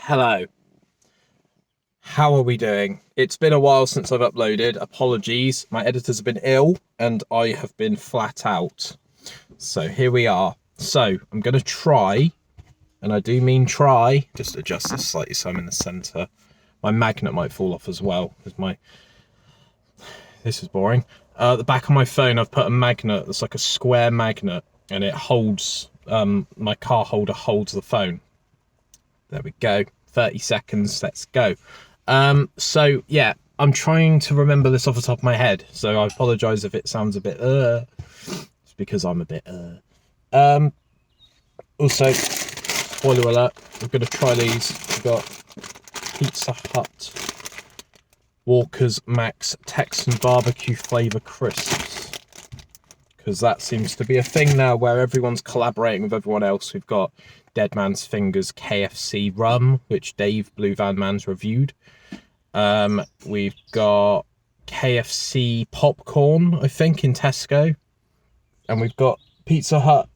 Hello. How are we doing? It's been a while since I've uploaded. Apologies. My editors have been ill and I have been flat out. So here we are. So I'm going to try, and I do mean try, just adjust this slightly so I'm in the center. My magnet might fall off as well. This is boring. The back of my phone, I've put a magnet that's like a square magnet, and it holds, my car holder holds the phone. There we go. 30 seconds. Let's go. So yeah, I'm trying to remember this off the top of my head. So I apologize if it sounds a bit, it's because I'm a bit, also, spoiler alert, we're going to try these. We've got Pizza Hut Walker's Max Texan BBQ flavour crisps. Because that seems to be a thing now where everyone's collaborating with everyone else. We've got Dead Man's Fingers KFC rum, which Dave Blue Van Man's reviewed. We've got KFC popcorn, I think, in Tesco. And we've got Pizza Hut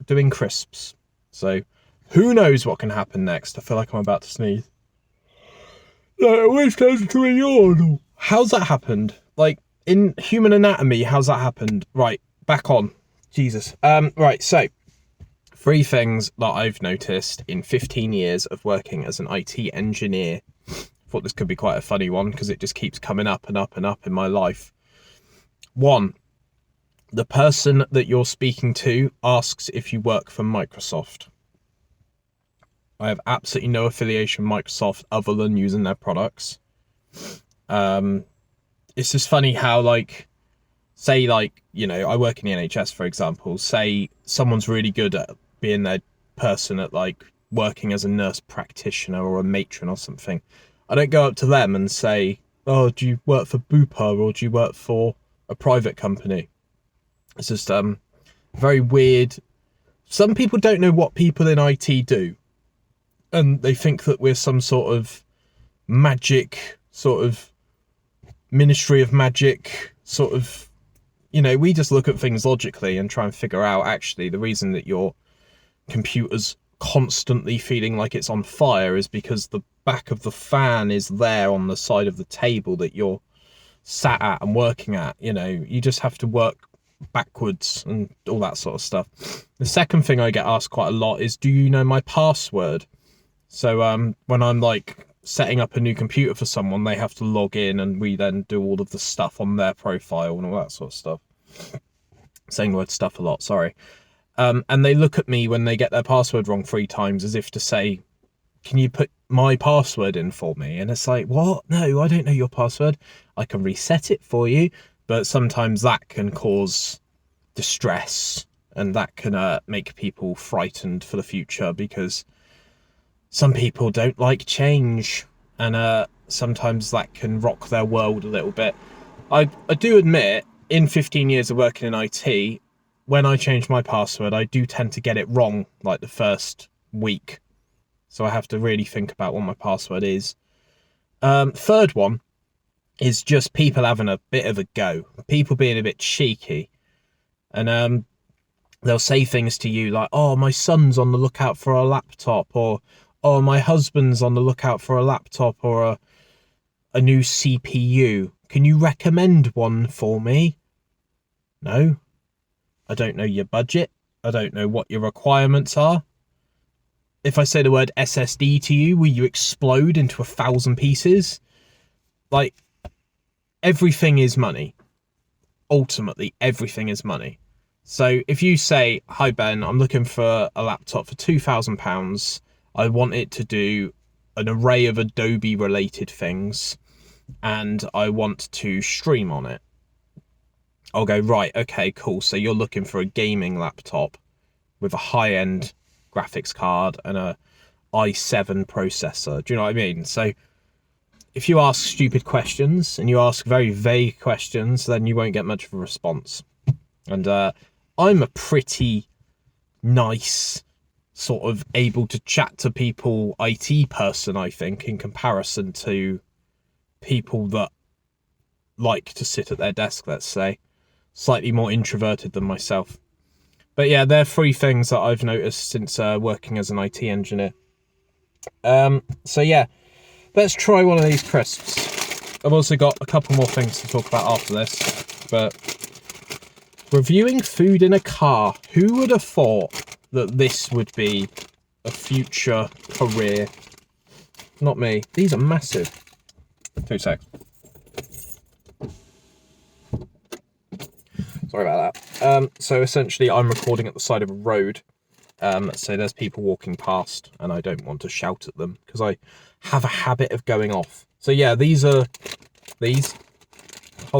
doing crisps. So who knows what can happen next? I feel like I'm about to sneeze. Which turns into a yawn. How's that happened? Like, in human anatomy, how's that happened? Right, back on. Jesus. Right, so 3 things that I've noticed in 15 years of working as an IT engineer. Thought this could be quite a funny one because it just keeps coming up and up and up in my life. 1, the person that you're speaking to asks if you work for Microsoft. I have absolutely no affiliation with Microsoft other than using their products. It's just funny how, like, say, like, you know, I work in the NHS, for example. Say someone's really good at being their person at, like, working as a nurse practitioner or a matron or something. I don't go up to them and say, oh, do you work for Bupa or do you work for a private company? It's just very weird. Some people don't know what people in IT do. And they think that we're some sort of magic, sort of Ministry of Magic, sort of, you know, we just look at things logically and try and figure out actually the reason that your computer's constantly feeling like it's on fire is because the back of the fan is there on the side of the table that you're sat at and working at. You know, you just have to work backwards and all that sort of stuff. The second thing I get asked quite a lot is, do you know my password? So when I'm like setting up a new computer for someone, they have to log in and we then do all of the stuff on their profile and all that sort of stuff. Saying the word stuff a lot, sorry. And they look at me when they get their password wrong 3 times as if to say, can you put my password in for me? And it's like, what? No, I don't know your password. I can reset it for you. But sometimes that can cause distress and that can make people frightened for the future because some people don't like change, and sometimes that can rock their world a little bit. I do admit, in 15 years of working in IT, when I change my password, I do tend to get it wrong, like the first week. So I have to really think about what my password is. Third one is just people having a bit of a go. People being a bit cheeky. And they'll say things to you like, oh, my son's on the lookout for a laptop, or oh, my husband's on the lookout for a laptop or a new CPU. Can you recommend one for me? No. I don't know your budget. I don't know what your requirements are. If I say the word SSD to you, will you explode into 1,000 pieces? Like, everything is money. Ultimately, everything is money. So if you say, hi Ben, I'm looking for a laptop for £2,000. I want it to do an array of Adobe related things and I want to stream on it. I'll go, right, okay, cool. So you're looking for a gaming laptop with a high-end graphics card and a i7 processor. Do you know what I mean? So if you ask stupid questions and you ask very vague questions, then you won't get much of a response. And I'm a pretty nice, sort of able to chat to people IT person, I think, in comparison to people that like to sit at their desk, let's say. Slightly more introverted than myself. But yeah, they're 3 things that I've noticed since working as an IT engineer. So yeah, let's try one of these crisps. I've also got a couple more things to talk about after this, but reviewing food in a car. Who would have thought that this would be a future career? Not me. These are massive. 2 secs. Sorry about that. So essentially I'm recording at the side of a road. So there's people walking past and I don't want to shout at them because I have a habit of going off. So yeah, these whole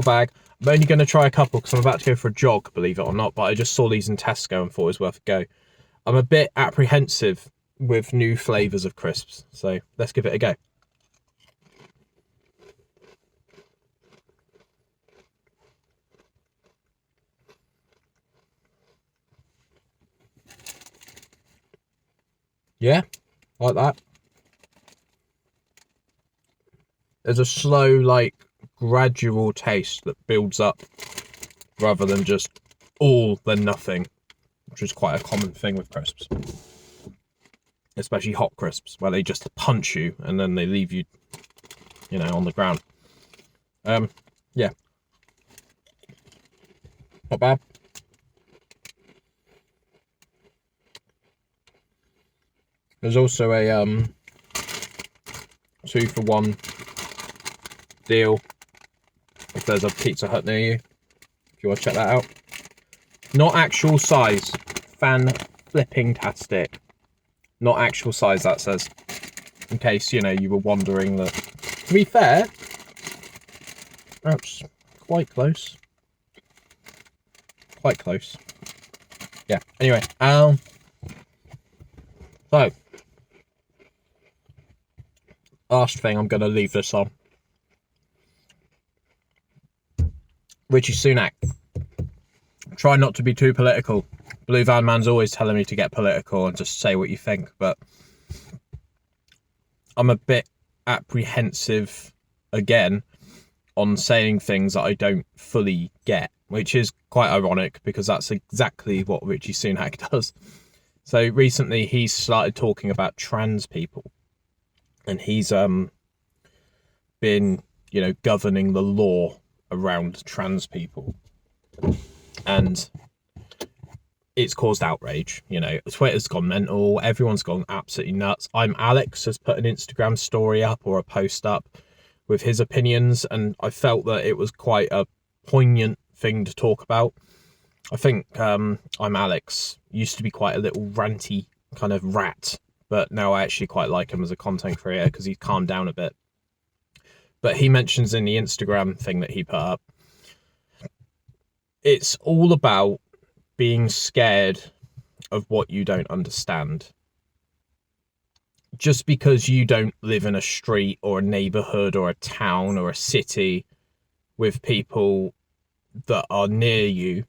bag. I'm only going to try a couple because I'm about to go for a jog, believe it or not, but I just saw these in Tesco and thought it was worth a go. I'm a bit apprehensive with new flavours of crisps, so let's give it a go. Yeah, like that. There's a slow, like, gradual taste that builds up rather than just all then nothing, which is quite a common thing with crisps. Especially hot crisps, where they just punch you and then they leave you, you know, on the ground. Yeah. Not bad. There's also a 2-for-1 deal if there's a Pizza Hut near you, if you want to check that out. Not actual size. Fan-flipping-tastic. Not actual size, that says. In case, you know, you were wondering that. To be fair, that's quite close. Quite close. Yeah, anyway. So, last thing I'm going to leave this on. Rishi Sunak. Try not to be too political. Blue Van Man's always telling me to get political and just say what you think, but I'm a bit apprehensive again on saying things that I don't fully get, which is quite ironic because that's exactly what Rishi Sunak does. So recently he's started talking about trans people, and he's been, you know, governing the law around trans people, and it's caused outrage. You know, Twitter's gone mental, everyone's gone absolutely nuts. I'm Alex has put an Instagram story up or a post up with his opinions, and I felt that it was quite a poignant thing to talk about. I think I'm Alex used to be quite a little ranty kind of rat, but now I actually quite like him as a content creator because he's calmed down a bit. But he mentions in the Instagram thing that he put up, it's all about being scared of what you don't understand. Just because you don't live in a street or a neighborhood or a town or a city with people that are near you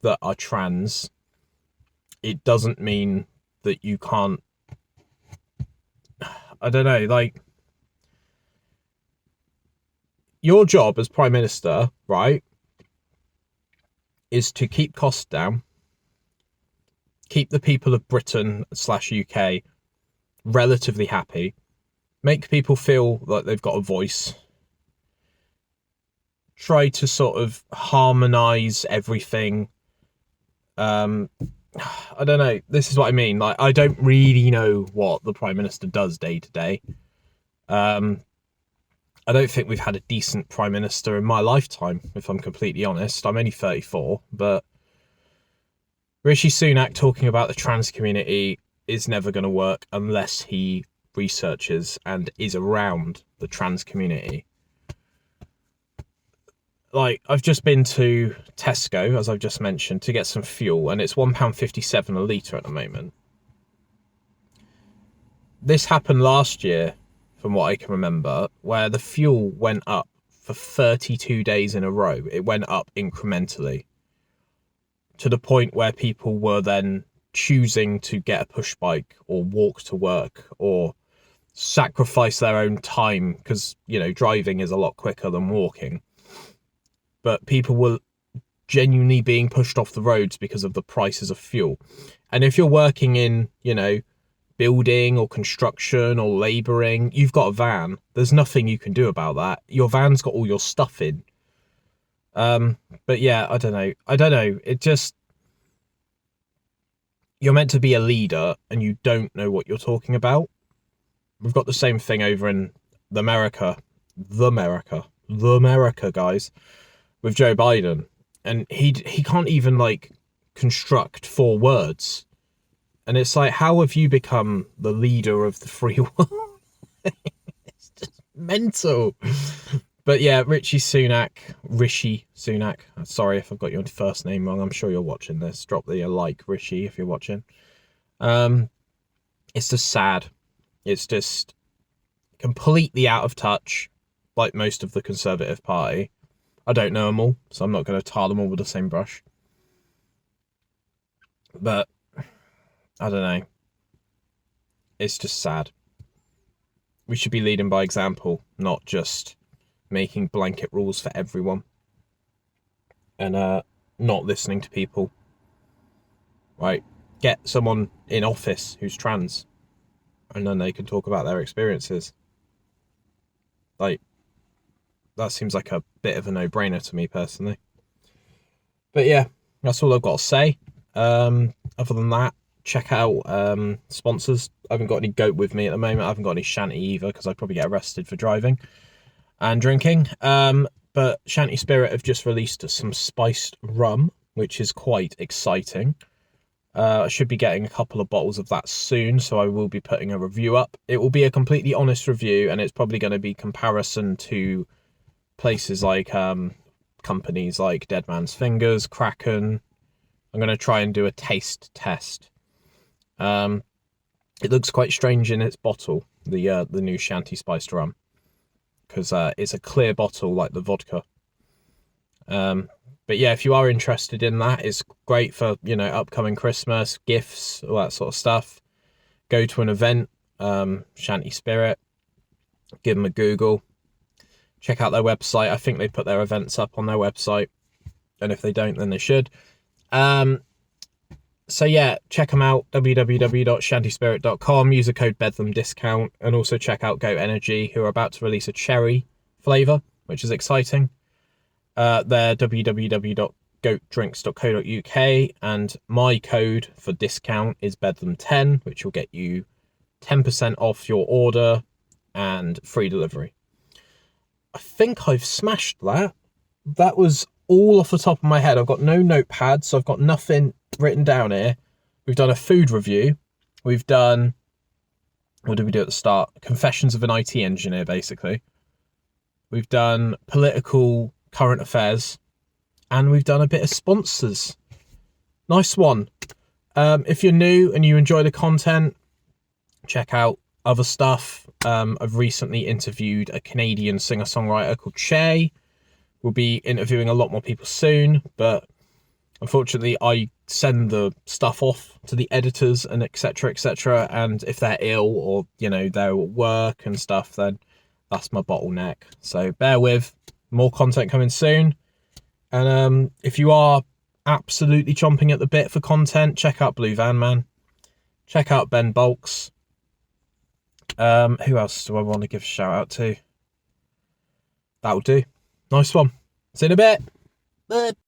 that are trans, it doesn't mean that you can't, I don't know, like, your job as Prime Minister, right, is to keep costs down, keep the people of Britain / UK relatively happy, make people feel like they've got a voice, try to sort of harmonise everything. I don't know, this is what I mean, like, I don't really know what the Prime Minister does day to day. I don't think we've had a decent Prime Minister in my lifetime, if I'm completely honest. I'm only 34, but Rishi Sunak talking about the trans community is never going to work unless he researches and is around the trans community. Like, I've just been to Tesco, as I've just mentioned, to get some fuel, and it's £1.57 a litre at the moment. This happened last year, from what I can remember, where the fuel went up for 32 days in a row. It went up incrementally to the point where people were then choosing to get a push bike or walk to work or sacrifice their own time because, you know, driving is a lot quicker than walking. But people were genuinely being pushed off the roads because of the prices of fuel. And if you're working in, you know, building or construction or labouring, you've got a van. There's nothing you can do about that. Your van's got all your stuff in. But yeah, I don't know. It just, you're meant to be a leader and you don't know what you're talking about. We've got the same thing over in the America, guys, with Joe Biden. And he can't even, like, construct 4 words. And it's like, how have you become the leader of the free world? It's just mental. But yeah, Rishi Sunak. Sorry if I've got your first name wrong. I'm sure you're watching this. Drop the like, Rishi, if you're watching. It's just sad. It's just completely out of touch, like most of the Conservative Party. I don't know them all, so I'm not going to tar them all with the same brush. But I don't know. It's just sad. We should be leading by example, not just making blanket rules for everyone. And not listening to people. Right? Get someone in office who's trans, and then they can talk about their experiences. Like, that seems like a bit of a no-brainer to me personally. But yeah, that's all I've got to say. Other than that, check out sponsors. I haven't got any goat with me at the moment. I haven't got any shanty either, because I'd probably get arrested for driving and drinking. But Shanty Spirit have just released some spiced rum, which is quite exciting. I should be getting a couple of bottles of that soon, so I will be putting a review up. It will be a completely honest review, and it's probably going to be comparison to places like companies like Dead Man's Fingers, Kraken. I'm going to try and do a taste test. It looks quite strange in its bottle, the new Shanty spiced rum, because it's a clear bottle like the vodka. But yeah, if you are interested in that, it's great for, you know, upcoming Christmas, gifts, all that sort of stuff. Go to an event, Shanty Spirit, give them a Google, check out their website. I think they put their events up on their website, and if they don't, then they should. So yeah, check them out, www.shantyspirit.com, use the code Bedlam discount, and also check out Goat Energy, who are about to release a cherry flavour, which is exciting. They're www.goatdrinks.co.uk, and my code for discount is Bedlam10, which will get you 10% off your order and free delivery. I think I've smashed that. That was all off the top of my head. I've got no notepad, so I've got nothing written down here. We've done a food review. We've done, what did we do at the start? Confessions of an IT engineer, basically. We've done political current affairs, and we've done a bit of sponsors. Nice one. If you're new and you enjoy the content, check out other stuff. I've recently interviewed a Canadian singer-songwriter called Che. We'll be interviewing a lot more people soon, but unfortunately I send the stuff off to the editors and etc, and if they're ill or, you know, they're at work and stuff, then that's my bottleneck. So bear with, more content coming soon. And if you are absolutely chomping at the bit for content, check out Blue Van Man, check out Ben Bulks. Who else do I want to give a shout out to? That'll do. Nice one. See you in a bit. Bye.